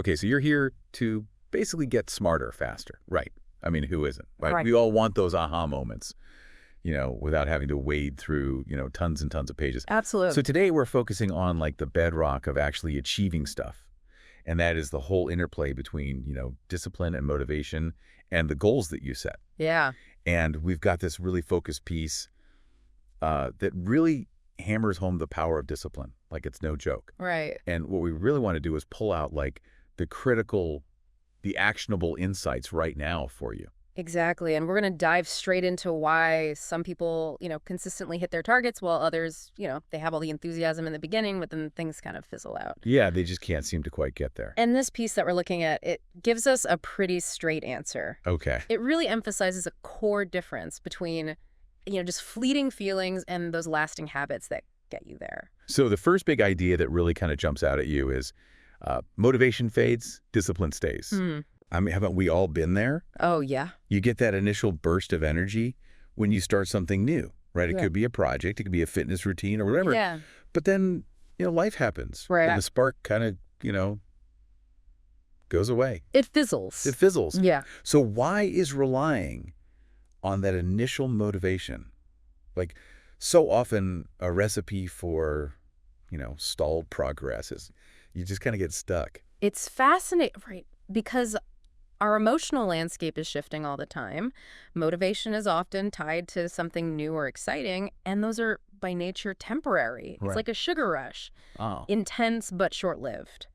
Okay, so you're here to basically get smarter faster. Right. I mean, who isn't? Right? Right. We all want those aha moments, without having to wade through, tons and tons of pages. Absolutely. So today we're focusing on like the bedrock of actually achieving stuff. And that is the whole interplay between, discipline and motivation and the goals that you set. Yeah. And we've got this really focused piece that really hammers home the power of discipline. Like it's no joke. Right. And what we really want to do is pull out like the actionable insights right now for you. Exactly. And we're going to dive straight into why some people, consistently hit their targets while others, they have all the enthusiasm in the beginning, but then things kind of fizzle out. Yeah, they just can't seem to quite get there. And this piece that we're looking at, it gives us a pretty straight answer. Okay. It really emphasizes a core difference between, just fleeting feelings and those lasting habits that get you there. So the first big idea that really kind of jumps out at you is motivation fades, discipline stays. I mean, haven't we all been there? Oh, yeah. You get that initial burst of energy when you start something new, right? It Yeah. could be a project, it could be a fitness routine or whatever. Yeah. But then, life happens. Right. And the spark kind of, goes away. It fizzles. It fizzles. Yeah. So why is relying on that initial motivation, like so often a recipe for, stalled progress is you just kind of get stuck. It's fascinating, right? Because our emotional landscape is shifting all the time. Motivation is often tied to something new or exciting, and those are by nature temporary. It's Right. like a sugar rush, Oh. intense but short-lived.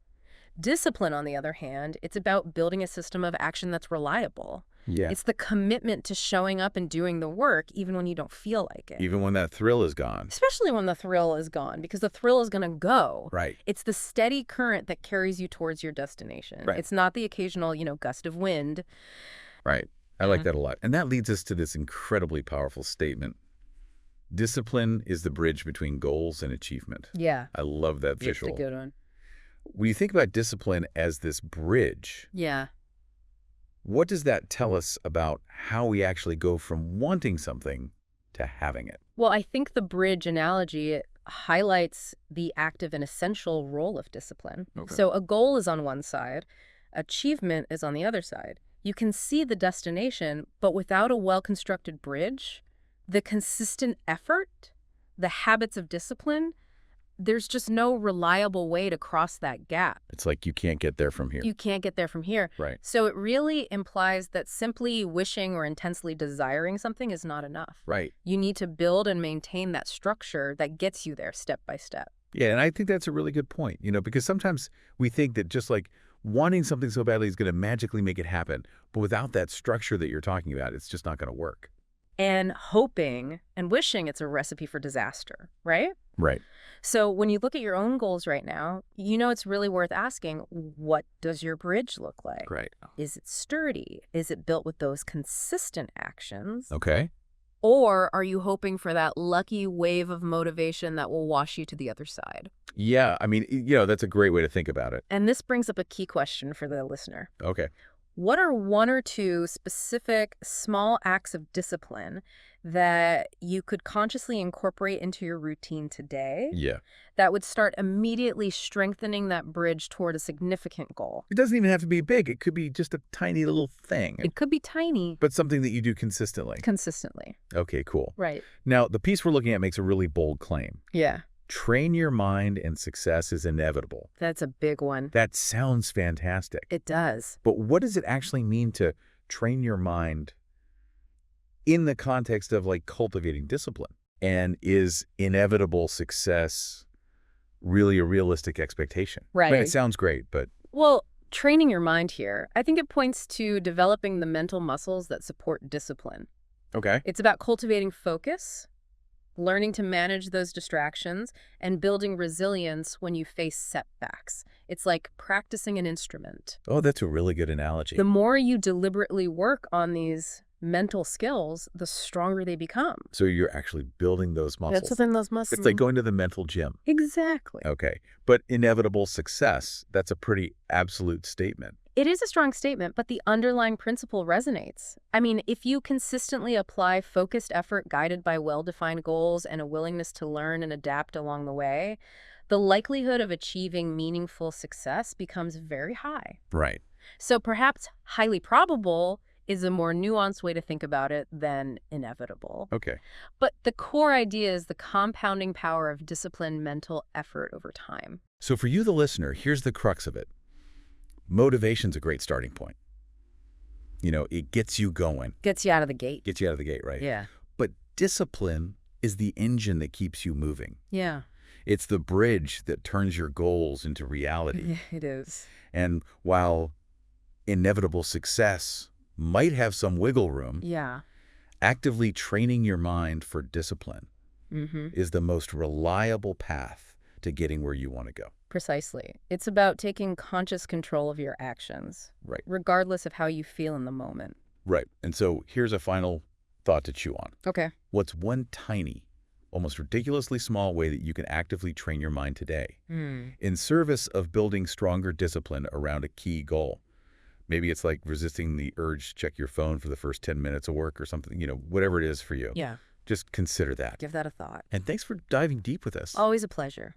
Discipline, on the other hand, it's about building a system of action that's reliable. Yeah. It's the commitment to showing up and doing the work even when you don't feel like it. Even when that thrill is gone. Especially when the thrill is gone, because the thrill is going to go. Right. It's the steady current that carries you towards your destination. Right. It's not the occasional, gust of wind. Right. I like Mhm. that a lot. And that leads us to this incredibly powerful statement. Discipline is the bridge between goals and achievement. Yeah. I love that It's a visual. good one. When you think about discipline as this bridge, Yeah. what does that tell us about how we actually go from wanting something to having it? Well, I think the bridge analogy highlights the active and essential role of discipline. Okay. So a goal is on one side, achievement is on the other side. You can see the destination, but without a well-constructed bridge, the consistent effort, the habits of discipline, there's just no reliable way to cross that gap. It's like you can't get there from here. You can't get there from here. Right. So it really implies that simply wishing or intensely desiring something is not enough. Right. You need to build and maintain that structure that gets you there step by step. Yeah, and I think that's a really good point, because sometimes we think that just like wanting something so badly is going to magically make it happen. But without that structure that you're talking about, it's just not going to work. And hoping and wishing it's a recipe for disaster, right? Right. So when you look at your own goals right now, it's really worth asking, what does your bridge look like? Right. Is it sturdy? Is it built with those consistent actions? Okay. Or are you hoping for that lucky wave of motivation that will wash you to the other side? Yeah, I mean, that's a great way to think about it. And this brings up a key question for the listener. Okay. What are one or two specific small acts of discipline that you could consciously incorporate into your routine today Yeah. that would start immediately strengthening that bridge toward a significant goal? It doesn't even have to be big. It could be just a tiny little thing, It could be tiny. but something that you do consistently. Consistently. Okay, cool. Right. Now, the piece we're looking at makes a really bold claim. Yeah. Train your mind and success is inevitable. That's a big one. That sounds fantastic. It does. But what does it actually mean to train your mind in the context of like cultivating discipline? And is inevitable success really a realistic expectation? I mean, Right. it sounds great, but Well, training your mind here, I think it points to developing the mental muscles that support discipline. okay. It's about cultivating focus, learning to manage those distractions, and building resilience when you face setbacks. It's like practicing an instrument. Oh, that's a really good analogy. The more you deliberately work on these mental skills, the stronger they become. So you're actually building those muscles. That's within those muscles. It's like going to the mental gym. Exactly. Okay. But inevitable success, that's a pretty absolute statement. It is a strong statement, but the underlying principle resonates. I mean, if you consistently apply focused effort guided by well-defined goals and a willingness to learn and adapt along the way, the likelihood of achieving meaningful success becomes very high. Right. So perhaps highly probable is a more nuanced way to think about it than inevitable. Okay. But the core idea is the compounding power of disciplined mental effort over time. So for you, the listener, here's the crux of it. Motivation's a great starting point. It gets you going, Gets you out of the gate. gets you out of the gate, right? Yeah. But discipline is the engine that keeps you moving. Yeah, It's the bridge that turns your goals into reality. it is. And while inevitable success might have some wiggle room, Yeah. actively training your mind for discipline Mm-hmm. is the most reliable path to getting where you want to go. Precisely. It's about taking conscious control of your actions, Right. regardless of how you feel in the moment. Right. And so here's a final thought to chew on. Okay. What's one tiny, almost ridiculously small way that you can actively train your mind today in service of building stronger discipline around a key goal? Maybe it's like resisting the urge to check your phone for the first 10 minutes of work or something, whatever it is for you. Yeah. Just consider that. Give that a thought. And thanks for diving deep with us. Always a pleasure.